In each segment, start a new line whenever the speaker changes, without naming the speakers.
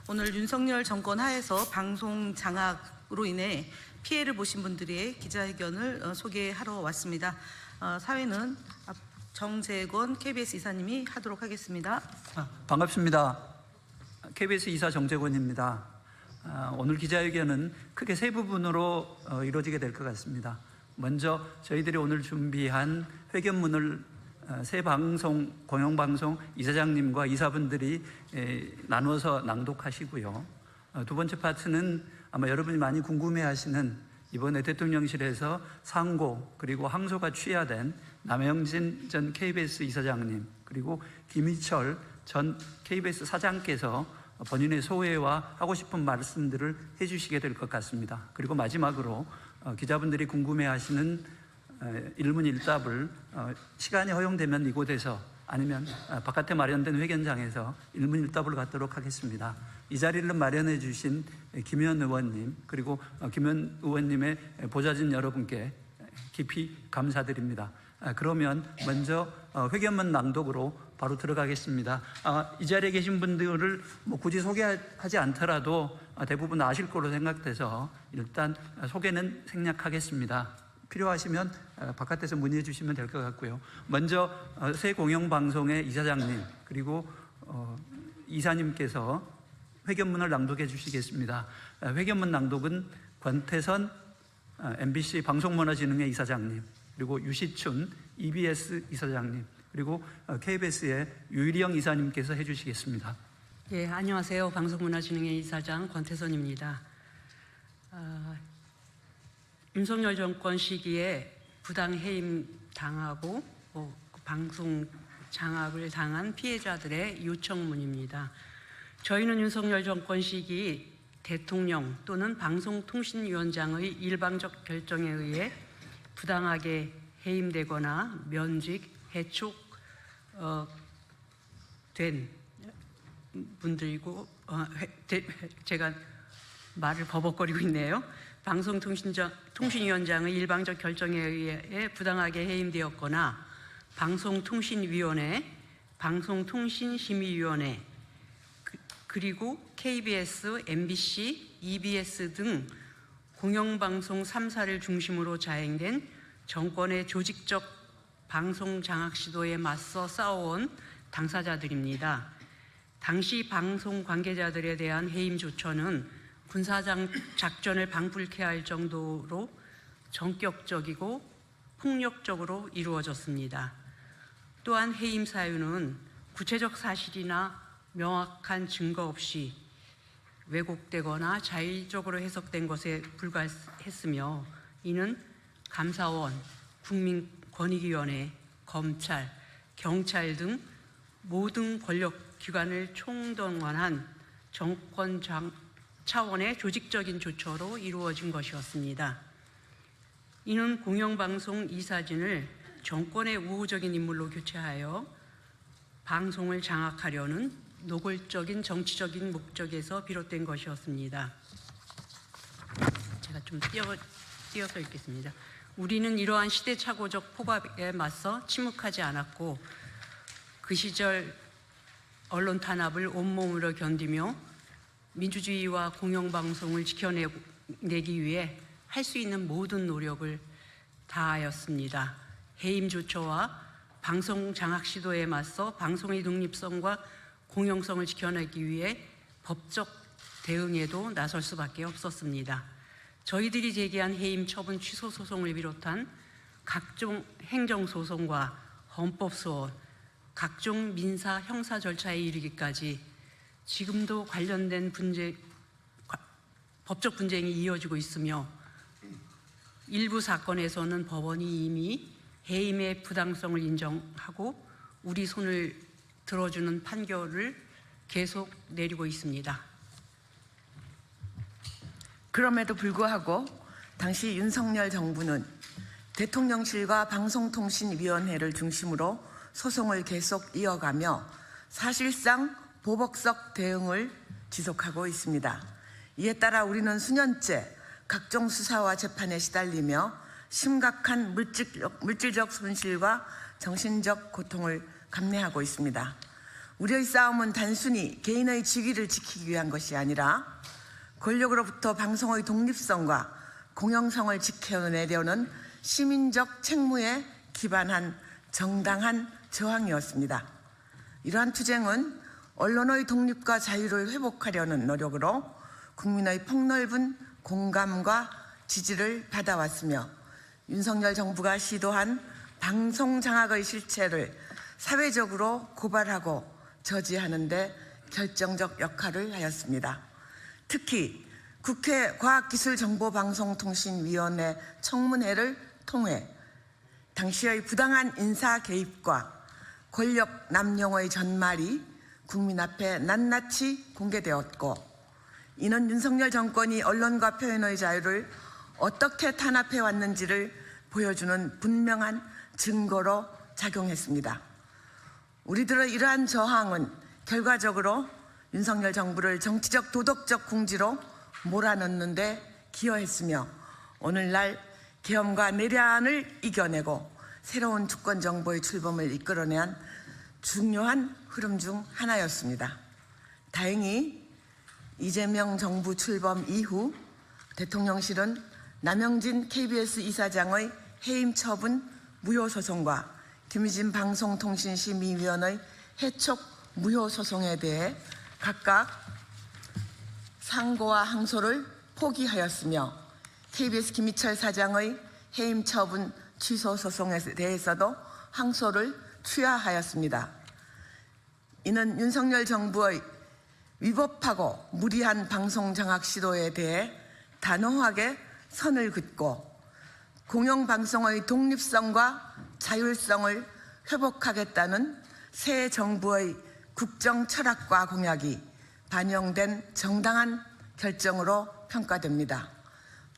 오늘 윤석열 정권 하에서 방송 장악으로 인해 피해를 보신 분들의 기자회견을 소개하러 왔습니다. 사회는 정재권 KBS 이사님이 하도록 하겠습니다.
반갑습니다. KBS 이사 정재권입니다. 오늘 기자회견은 크게 세 부분으로 이루어지게 될 것 같습니다. 먼저 저희들이 오늘 준비한 회견문을 새 방송, 공영방송 이사장님과 이사분들이 나누어서 낭독하시고요. 두 번째 파트는 아마 여러분이 많이 궁금해하시는 이번에 대통령실에서 상고 그리고 항소가 취하된 남영진 전 KBS 이사장님 그리고 김희철 전 KBS 사장께서 본인의 소회와 하고 싶은 말씀들을 해주시게 될 것 같습니다. 그리고 마지막으로 기자분들이 궁금해하시는 일문일답을 시간이 허용되면 이곳에서 아니면 바깥에 마련된 회견장에서 일문일답을 갖도록 하겠습니다. 이 자리를 마련해 주신 김현 의원님 그리고 김현 의원님의 보좌진 여러분께 깊이 감사드립니다. 그러면 먼저 회견문 낭독으로 바로 들어가겠습니다. 이 자리에 계신 분들을 굳이 소개하지 않더라도 대부분 아실 거로 생각돼서 일단 소개는 생략하겠습니다. 필요하시면 바깥에서 문의해 주시면 될 것 같고요. 먼저 새 공영방송의 이사장님 그리고 이사님께서 회견문을 낭독해 주시겠습니다. 회견문 낭독은 권태선 MBC 방송문화진흥회 이사장님 그리고 유시춘 EBS 이사장님 그리고 KBS의 유일영 이사님께서 해주시겠습니다.
예, 안녕하세요. 방송문화진흥회 이사장 권태선입니다. 윤석열 정권 시기에 부당해임 당하고 방송 장악을 당한 피해자들의 요청문입니다. 저희는 윤석열 정권 시기 대통령 또는 방송통신위원장의 일방적 결정에 의해 부당하게 해임되거나 면직, 해촉 된 분들이고 제가 말을 버벅거리고 있네요. 방송통신위원장의 일방적 결정에 의해 부당하게 해임되었거나 방송통신위원회, 방송통신심의위원회 그리고 KBS, MBC, EBS 등 공영방송 3사를 중심으로 자행된 정권의 조직적 방송 장악 시도에 맞서 싸워온 당사자들입니다. 당시 방송 관계자들에 대한 해임 조처는 군사장 작전을 방불케 할 정도로 전격적이고 폭력적으로 이루어졌습니다. 또한 해임 사유는 구체적 사실이나 명확한 증거 없이 왜곡되거나 자의적으로 해석된 것에 불과했으며 이는 감사원, 국민권익위원회, 검찰, 경찰 등 모든 권력기관을 총동원한 정권 차원의 조직적인 조처로 이루어진 것이었습니다. 이는 공영방송 이사진을 정권의 우호적인 인물로 교체하여 방송을 장악하려는 노골적인 정치적인 목적에서 비롯된 것이었습니다. 제가 좀 띄어서 읽겠습니다. 우리는 이러한 시대착오적 포박에 맞서 침묵하지 않았고 그 시절 언론 탄압을 온몸으로 견디며 민주주의와 공영방송을 지켜내기 위해 할 수 있는 모든 노력을 다하였습니다. 해임 조처와 방송 장악 시도에 맞서 방송의 독립성과 공영성을 지켜내기 위해 법적 대응에도 나설 수밖에 없었습니다. 저희들이 제기한 해임 처분 취소 소송을 비롯한 각종 행정소송과 헌법소원, 각종 민사 형사 절차에 이르기까지 지금도 관련된 법적 분쟁이 이어지고 있으며 일부 사건에서는 법원이 이미 해임의 부당성을 인정하고 우리 손을 들어주는 판결을 계속 내리고 있습니다.
그럼에도 불구하고 당시 윤석열 정부는 대통령실과 방송통신위원회를 중심으로 소송을 계속 이어가며 사실상 보복적 대응을 지속하고 있습니다. 이에 따라 우리는 수년째 각종 수사와 재판에 시달리며 심각한 물질적 손실과 정신적 고통을 감내하고 있습니다. 우리의 싸움은 단순히 개인의 직위를 지키기 위한 것이 아니라 권력으로부터 방송의 독립성과 공영성을 지켜내려는 시민적 책무에 기반한 정당한 저항이었습니다. 이러한 투쟁은 언론의 독립과 자유를 회복하려는 노력으로 국민의 폭넓은 공감과 지지를 받아왔으며 윤석열 정부가 시도한 방송 장악의 실체를 사회적으로 고발하고 저지하는 데 결정적 역할을 하였습니다. 특히 국회 과학기술정보방송통신위원회 청문회를 통해 당시의 부당한 인사 개입과 권력 남용의 전말이 국민 앞에 낱낱이 공개되었고, 이는 윤석열 정권이 언론과 표현의 자유를 어떻게 탄압해 왔는지를 보여주는 분명한 증거로 작용했습니다. 우리들의 이러한 저항은 결과적으로 윤석열 정부를 정치적 도덕적 궁지로 몰아넣는 데 기여했으며 오늘날 계엄과 내란을 이겨내고 새로운 주권 정부의 출범을 이끌어낸 중요한 흐름 중 하나였습니다. 다행히 이재명 정부 출범 이후 대통령실은 남영진 KBS 이사장의 해임 처분 무효 소송과 김희진 방송통신심의위원의 해촉 무효 소송에 대해 각각 상고와 항소를 포기하였으며 KBS 김희철 사장의 해임 처분 취소 소송에 대해서도 항소를 취하하였습니다. 이는 윤석열 정부의 위법하고 무리한 방송 장악 시도에 대해 단호하게 선을 긋고 공영방송의 독립성과 자율성을 회복하겠다는 새 정부의 국정 철학과 공약이 반영된 정당한 결정으로 평가됩니다.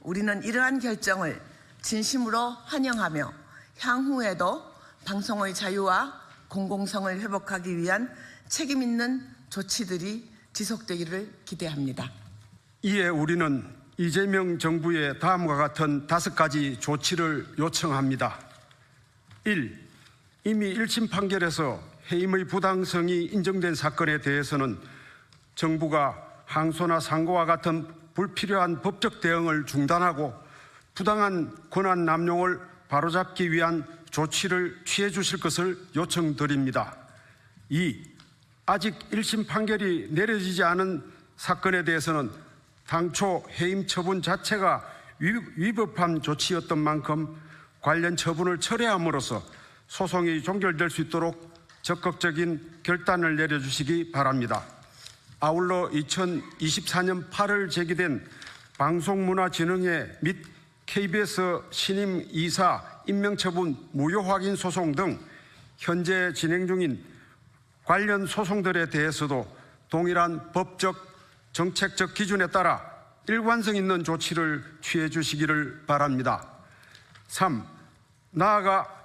우리는 이러한 결정을 진심으로 환영하며 향후에도 방송의 자유와 공공성을 회복하기 위한 책임 있는 조치들이 지속되기를 기대합니다.
이에 우리는 이재명 정부의 다음과 같은 5가지 조치를 요청합니다. 1. 이미 1심 판결에서 해임의 부당성이 인정된 사건에 대해서는 정부가 항소나 상고와 같은 불필요한 법적 대응을 중단하고 부당한 권한 남용을 바로잡기 위한 조치를 취해 주실 것을 요청드립니다. 2. 아직 1심 판결이 내려지지 않은 사건에 대해서는 당초 해임 처분 자체가 위법한 조치였던 만큼 관련 처분을 철회함으로써 소송이 종결될 수 있도록 적극적인 결단을 내려주시기 바랍니다. 아울러 2024년 8월 제기된 방송문화진흥회 및 KBS 신임 이사 임명처분 무효 확인 소송 등 현재 진행 중인 관련 소송들에 대해서도 동일한 법적, 정책적 기준에 따라 일관성 있는 조치를 취해 주시기를 바랍니다. 3. 나아가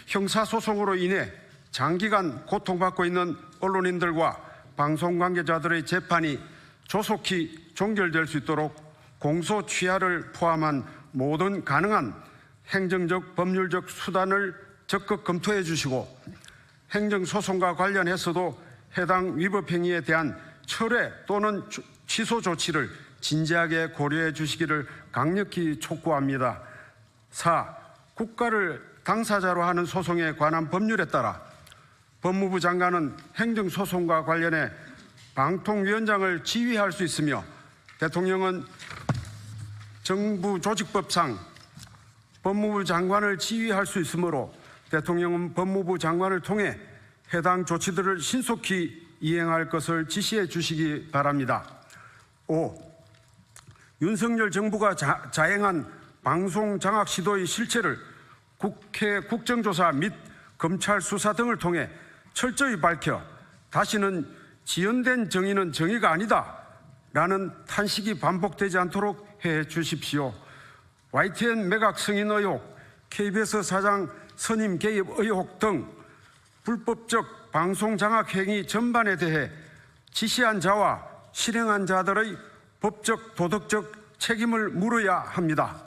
형사소송으로 인해 장기간 고통받고 있는 언론인들과 방송 관계자들의 재판이 조속히 종결될 수 있도록 공소 취하를 포함한 모든 가능한 행정적, 법률적 수단을 적극 검토해 주시고 행정소송과 관련해서도 해당 위법 행위에 대한 철회 또는 취소 조치를 진지하게 고려해 주시기를 강력히 촉구합니다. 4. 국가를 당사자로 하는 소송에 관한 법률에 따라 법무부 장관은 행정소송과 관련해 방통위원장을 지휘할 수 있으며 대통령은 정부조직법상 법무부 장관을 지휘할 수 있으므로 대통령은 법무부 장관을 통해 해당 조치들을 신속히 이행할 것을 지시해 주시기 바랍니다. 5. 윤석열 정부가 자행한 방송 장악 시도의 실체를 국회 국정조사 및 검찰 수사 등을 통해 철저히 밝혀 다시는 지연된 정의는 정의가 아니다 라는 탄식이 반복되지 않도록 해 주십시오. YTN 매각 승인 의혹, KBS 사장 선임 개입 의혹 등 불법적 방송 장악 행위 전반에 대해 지시한 자와 실행한 자들의 법적, 도덕적 책임을 물어야 합니다.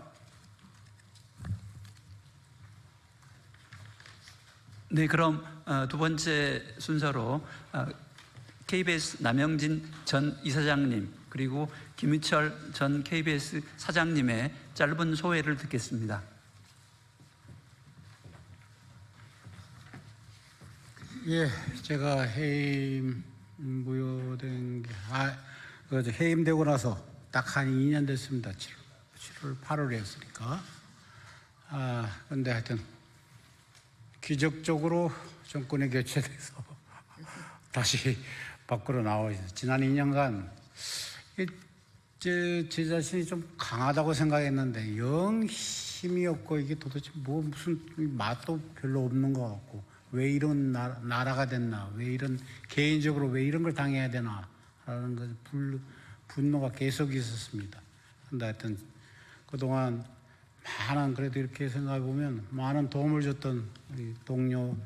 네, 그럼 두 번째 순서로 KBS 남영진 전 이사장님 그리고 김유철 전 KBS 사장님의 짧은 소회를 듣겠습니다.
예, 제가 해임 무효된 게 해임되고 나서 딱 한 2년 됐습니다. 7월 8월이었으니까. 근데 하여튼 기적적으로 정권이 교체돼서 다시 밖으로 나와 있어요. 지난 2년간 제 자신이 좀 강하다고 생각했는데 영 힘이 없고 이게 도대체 무슨 맛도 별로 없는 것 같고 왜 이런 나라가 됐나, 왜 이런 개인적으로 왜 이런 걸 당해야 되나 라는 분노가 계속 있었습니다. 근데 하여튼 그동안 많은, 그래도 이렇게 생각해 보면 많은 도움을 줬던 우리 동료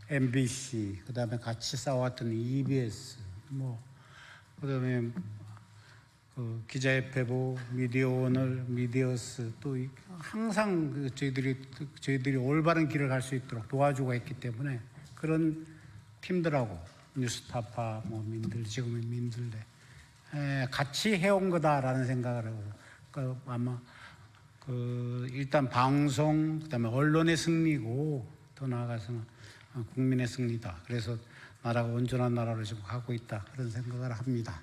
MBC, 그 다음에 같이 싸웠던 EBS, 그 다음에 기자협회보, 미디어오늘, 미디어스, 또 항상 저희들이 올바른 길을 갈 수 있도록 도와주고 했기 때문에 그런 팀들하고 뉴스타파, 민들, 지금의 민들레 같이 해온 거다라는 생각을 하고, 아마 일단 방송, 그다음에 언론의 승리고 더 나아가서는 국민의 승리다. 그래서 나라가 온전한 나라로 지금 가고 있다, 그런 생각을 합니다.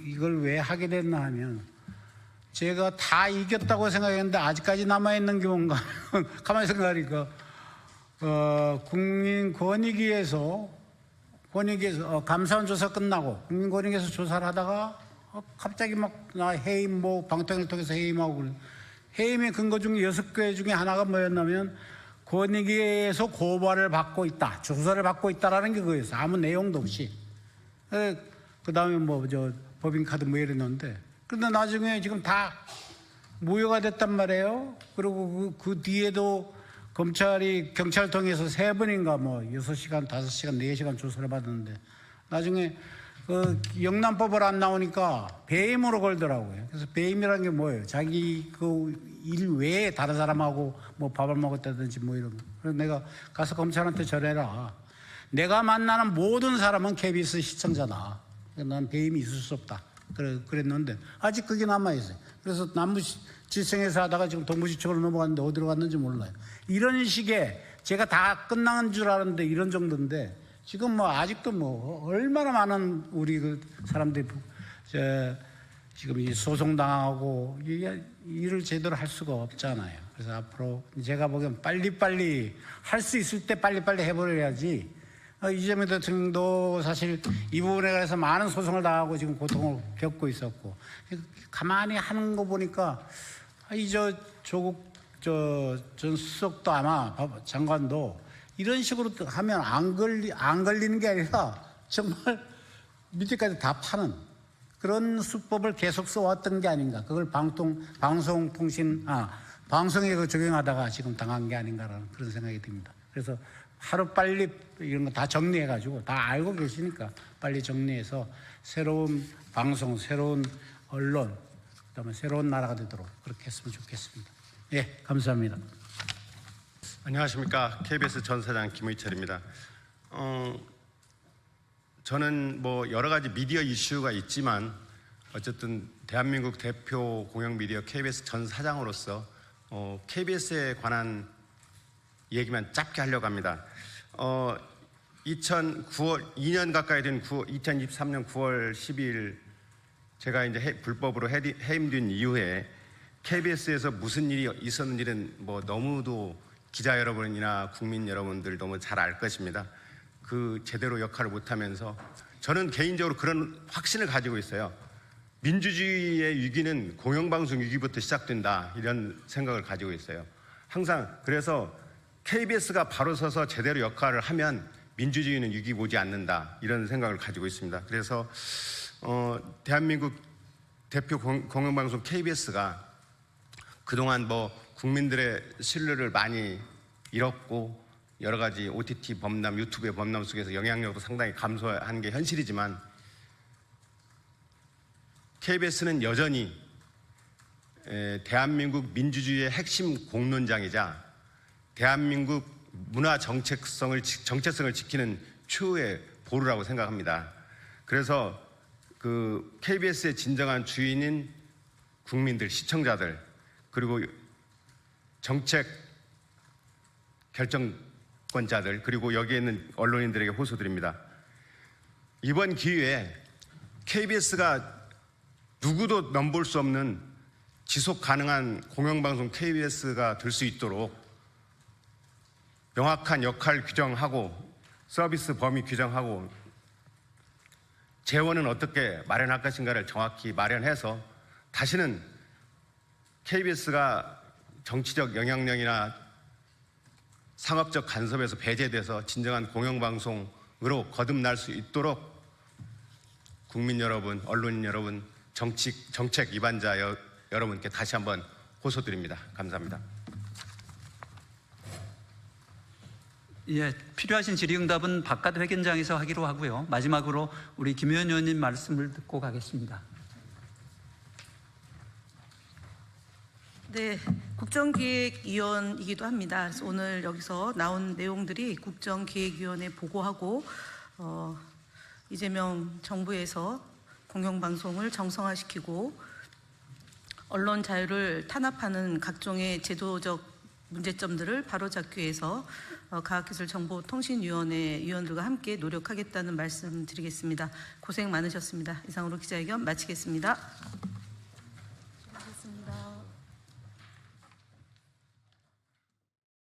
이걸 왜 하게 됐나 하면 제가 다 이겼다고 생각했는데 아직까지 남아있는 게 뭔가 가만히 생각하니까 국민권익위에서 감사원 조사 끝나고 국민권익위에서 조사를 하다가 갑자기 나 해임 방통위를 통해서 해임하고, 해임의 근거 중에 6개 중에 하나가 뭐였냐면 권익위에서 고발을 받고 있다, 조사를 받고 있다라는 게 그거였어. 아무 내용도 없이. 그 다음에 법인카드 이랬는데, 그런데 나중에 지금 다 무효가 됐단 말이에요. 그리고 그 뒤에도 경찰 통해서 3번인가 6시간, 5시간, 4시간 조사를 받았는데 나중에 영남법을 안 나오니까 배임으로 걸더라고요. 그래서 배임이라는 게 뭐예요? 자기 일 외에 다른 사람하고 밥을 먹었다든지 이런 거. 그래서 내가 가서 검찰한테 전해라. 내가 만나는 모든 사람은 KBS 시청자다. 난 배임이 있을 수 없다. 그랬는데 아직 그게 남아있어요. 그래서 남부지청에서 하다가 지금 동부지청으로 넘어갔는데 어디로 갔는지 몰라요. 이런 식의, 제가 다 끝난 줄 알았는데 이런 정도인데 지금 아직도 얼마나 많은 우리 사람들이 지금 소송당하고 일을 제대로 할 수가 없잖아요. 그래서 앞으로 제가 보기엔 빨리빨리 할 수 있을 때 빨리빨리 해버려야지. 이재명 대통령도 사실 이 부분에 관해서 많은 소송을 당하고 지금 고통을 겪고 있었고, 가만히 하는 거 보니까 조국 전 수석도 아마 장관도 이런 식으로 하면 안 걸리는 게 아니라 정말 밑에까지 다 파는 그런 수법을 계속 써왔던 게 아닌가. 그걸 방송에 적용하다가 지금 당한 게 아닌가라는 그런 생각이 듭니다. 그래서 하루빨리 이런 거 다 정리해가지고, 다 알고 계시니까 빨리 정리해서 새로운 방송, 새로운 언론, 그다음에 새로운 나라가 되도록 그렇게 했으면 좋겠습니다. 예, 감사합니다.
안녕하십니까. KBS 전 사장 김의철입니다. 저는 여러 가지 미디어 이슈가 있지만 어쨌든 대한민국 대표 공영 미디어 KBS 전 사장으로서 KBS에 관한 얘기만 짧게 하려고 합니다. 2년 가까이 된 2023년 9월 12일 제가 이제 불법으로 해임된 이후에 KBS에서 무슨 일이 있었는지는 너무도 기자 여러분이나 국민 여러분들 너무 잘 알 것입니다. 제대로 역할을 못하면서 저는 개인적으로 그런 확신을 가지고 있어요. 민주주의의 위기는 공영방송 위기부터 시작된다, 이런 생각을 가지고 있어요. 항상 그래서 KBS가 바로 서서 제대로 역할을 하면 민주주의는 위기 오지 않는다, 이런 생각을 가지고 있습니다. 그래서 대한민국 대표 공영방송 KBS가 그동안 국민들의 신뢰를 많이 잃었고 여러 가지 OTT 범람, 유튜브의 범람 속에서 영향력도 상당히 감소한 게 현실이지만 KBS는 여전히 대한민국 민주주의의 핵심 공론장이자 대한민국 문화 정체성을 지키는 최후의 보루라고 생각합니다. 그래서 그 KBS의 진정한 주인인 국민들, 시청자들, 그리고 정책 결정권자들, 그리고 여기에 있는 언론인들에게 호소드립니다. 이번 기회에 KBS가 누구도 넘볼 수 없는 지속 가능한 공영방송 KBS가 될 수 있도록 명확한 역할 규정하고 서비스 범위 규정하고 재원은 어떻게 마련할 것인가를 정확히 마련해서 다시는 KBS가 정치적 영향력이나 상업적 간섭에서 배제돼서 진정한 공영방송으로 거듭날 수 있도록 국민 여러분, 언론인 여러분, 정책 위반자 여러분께 다시 한번 호소드립니다. 감사합니다.
예, 필요하신 질의응답은 바깥 회견장에서 하기로 하고요. 마지막으로 우리 김의원 의원님 말씀을 듣고 가겠습니다.
네, 국정기획위원이기도 합니다. 그래서 오늘 여기서 나온 내용들이 국정기획위원회 보고하고 이재명 정부에서 공영방송을 정상화시키고 언론 자유를 탄압하는 각종의 제도적 문제점들을 바로잡기 위해서 과학기술정보통신위원회 위원들과 함께 노력하겠다는 말씀 드리겠습니다. 고생 많으셨습니다. 이상으로 기자회견 마치겠습니다.